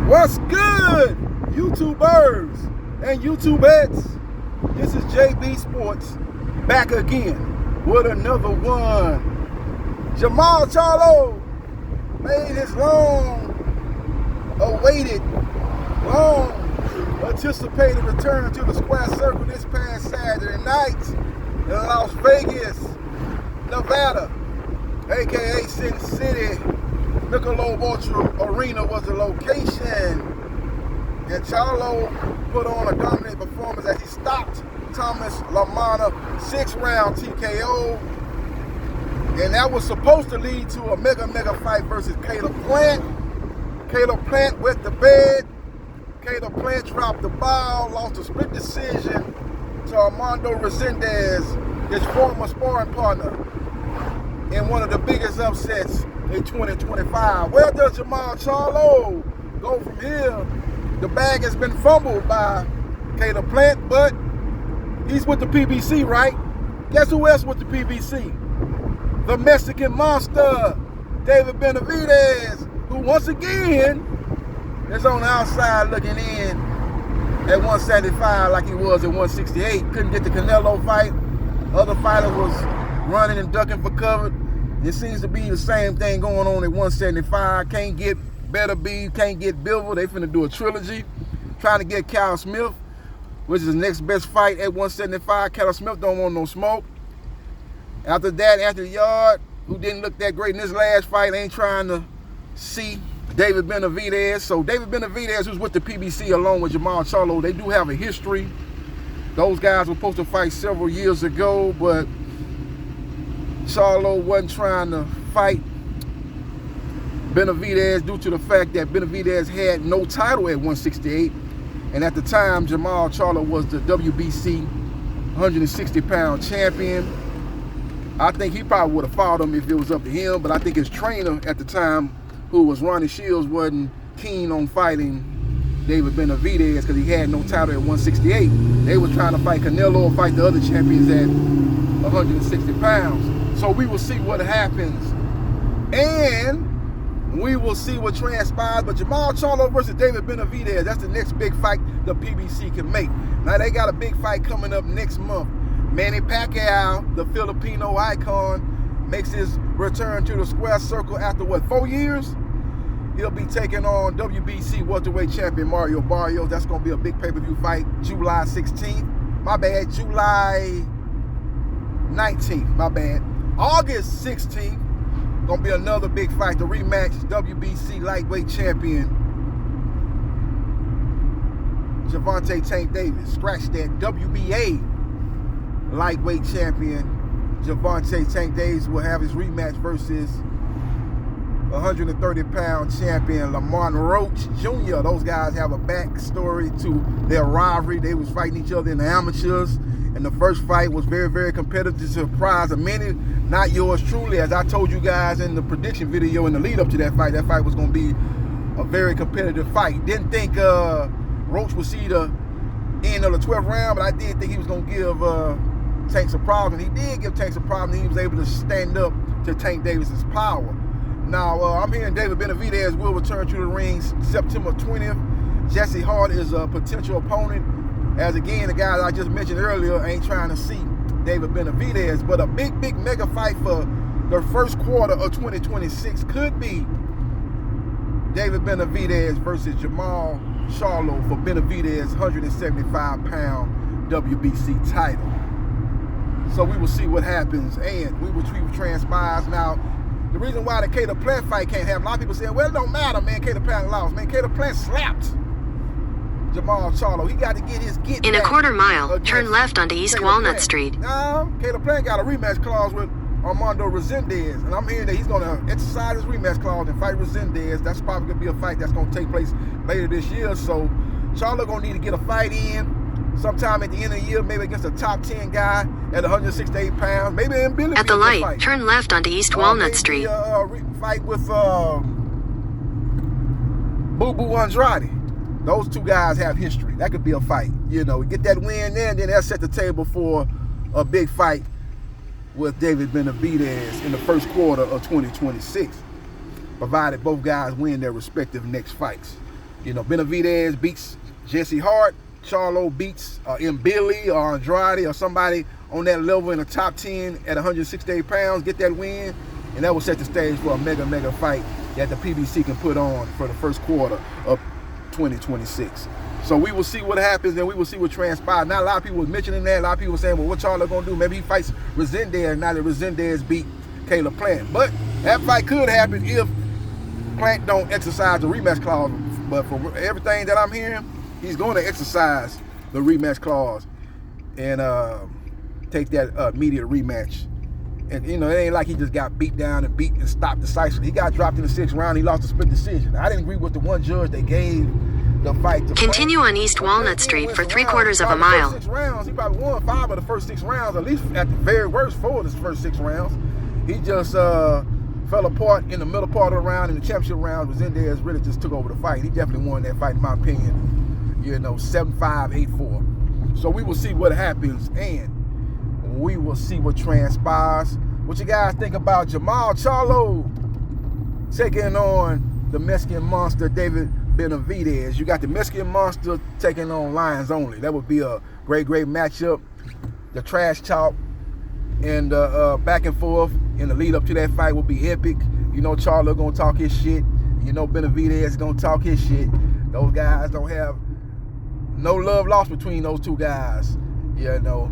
What's good, YouTubers and YouTubettes? This is JB Sports back again with another one. Jermall Charlo made his long-awaited, long-anticipated return to the square circle this past Saturday night in Las Vegas, Nevada, aka Sin City. Michelob Ultra Arena was the location, and Charlo put on a dominant performance as he stopped Thomas LaManna 6-round TKO, and that was supposed to lead to a mega fight versus Caleb Plant. Caleb Plant wet the bed. Caleb Plant dropped the ball, lost a split decision to Armando Resendez, his former sparring partner, in one of the biggest upsets in 2025. Where does Jermall Charlo go from here? The bag has been fumbled by Caleb Plant, but he's with the PBC, right? Guess who else with the PBC? The Mexican monster, David Benavidez, who once again is on the outside looking in at 175 like he was at 168. Couldn't get the Canelo fight. Other fighter was running and ducking for cover. It seems to be the same thing going on at 175. Can't get Better B, can't get Bilbo. They finna do a trilogy. Trying to get Cal Smith, which is the next best fight at 175. Cal Smith don't want no smoke. After that, Anthony Yard, who didn't look that great in his last fight, ain't trying to see David Benavidez. So David Benavidez, who's with the PBC along with Jermall Charlo, they do have a history. Those guys were supposed to fight several years ago, but Charlo wasn't trying to fight Benavidez due to the fact that Benavidez had no title at 168, and at the time Jermall Charlo was the WBC 160-pound champion. I think he probably would have fought him if it was up to him, but I think his trainer at the time, who was Ronnie Shields, wasn't keen on fighting David Benavidez because he had no title at 168. They was trying to fight Canelo or fight the other champions at 160 pounds. So we will see what happens, and we will see what transpires. But Jermall Charlo versus David Benavidez, that's the next big fight the PBC can make. Now they got a big fight coming up next month. Manny Pacquiao, the Filipino icon, makes his return to the square circle after, 4 years? He'll be taking on WBC welterweight champion Mario Barrios. That's going to be a big pay-per-view fight, July 16th. My bad, July 19th, my bad. August 16th, gonna be another big fight, the rematch, WBC lightweight champion Gervonta Tank Davis. Scratch that, WBA lightweight champion Gervonta Tank Davis will have his rematch versus 130-pound champion Lamont Roach Jr. Those guys have a backstory to their rivalry. They was fighting each other in the amateurs, and the first fight was very competitive, to surprise of many, not yours truly. As I told you guys in the prediction video in the lead up to that fight was going to be a very competitive fight. Didn't think Roach would see the end of the 12th round, but I did think he was going to give Tank some problems. He did give Tank some problems. He was able to stand up to Tank Davis's power. Now, I'm hearing David Benavidez will return to the ring September 20th. Jesse Hart is a potential opponent, as again, the guys I just mentioned earlier ain't trying to see David Benavidez. But a big mega fight for the first quarter of 2026 could be David Benavidez versus Jermall Charlo for Benavidez' 175-pound WBC title. So we will see what happens, and we will see what transpires. Now, the reason why the Caleb Plant fight can't happen, a lot of people saying, well, it don't matter, man, Caleb Plant lost. Man, Caleb Plant slapped Jermall Charlo. He got to get his get in a quarter mile, turn left onto East Caleb Walnut Plant. Street. Now, Caleb Plant got a rematch clause with Armando Resendez, and I'm hearing that he's going to exercise his rematch clause and fight Resendez. That's probably going to be a fight that's going to take place later this year. So Charlo going to need to get a fight in sometime at the end of the year, maybe against a top 10 guy at 168 pounds. Maybe in Billy. At the light, turn left onto East Walnut Street. Fight with Boo Boo Andrade. Those two guys have history. That could be a fight. You know, get that win there, and then they'll set the table for a big fight with David Benavidez in the first quarter of 2026, provided both guys win their respective next fights. You know, Benavidez beats Jesse Hart. Charlo beats Billy or Andrade or somebody on that level in the top 10 at 168 pounds, get that win, and that will set the stage for a mega fight that the PBC can put on for the first quarter of 2026. So we will see what happens, and we will see what transpires. Now, a lot of people were mentioning that. A lot of people were saying, well, what Charlo going to do? Maybe he fights Resendez now that Resendez beat Caleb Plant. But that fight could happen if Plant don't exercise the rematch clause. But from everything that I'm hearing, he's going to exercise the rematch clause and take that immediate rematch. And, you know, it ain't like he just got beat down and beat and stopped decisively. He got dropped in the 6th round. He lost a split decision. I didn't agree with the one judge they gave the fight to Continue Plant. on East Walnut Street for 3/4 of a The mile. first 6 rounds, he probably won 5 of the first 6 rounds, at least at the very worst 4 of the first 6 rounds. He just fell apart in the middle part of the round. In the championship round, Resendez really just took over the fight. He definitely won that fight, in my opinion. You know, 7-5, 8-4. So we will see what happens, and we will see what transpires. What you guys think about Jermall Charlo taking on the Mexican monster David Benavidez? You got the Mexican monster taking on Lions Only. That would be a great matchup. The trash talk and back and forth in the lead up to that fight will be epic. You know, Charlo gonna talk his shit. You know, Benavidez gonna talk his shit. Those guys don't have no love lost between those two guys. You know,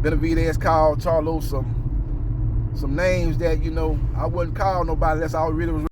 Benavidez called Charlo some names that, you know, I wouldn't call nobody unless I really was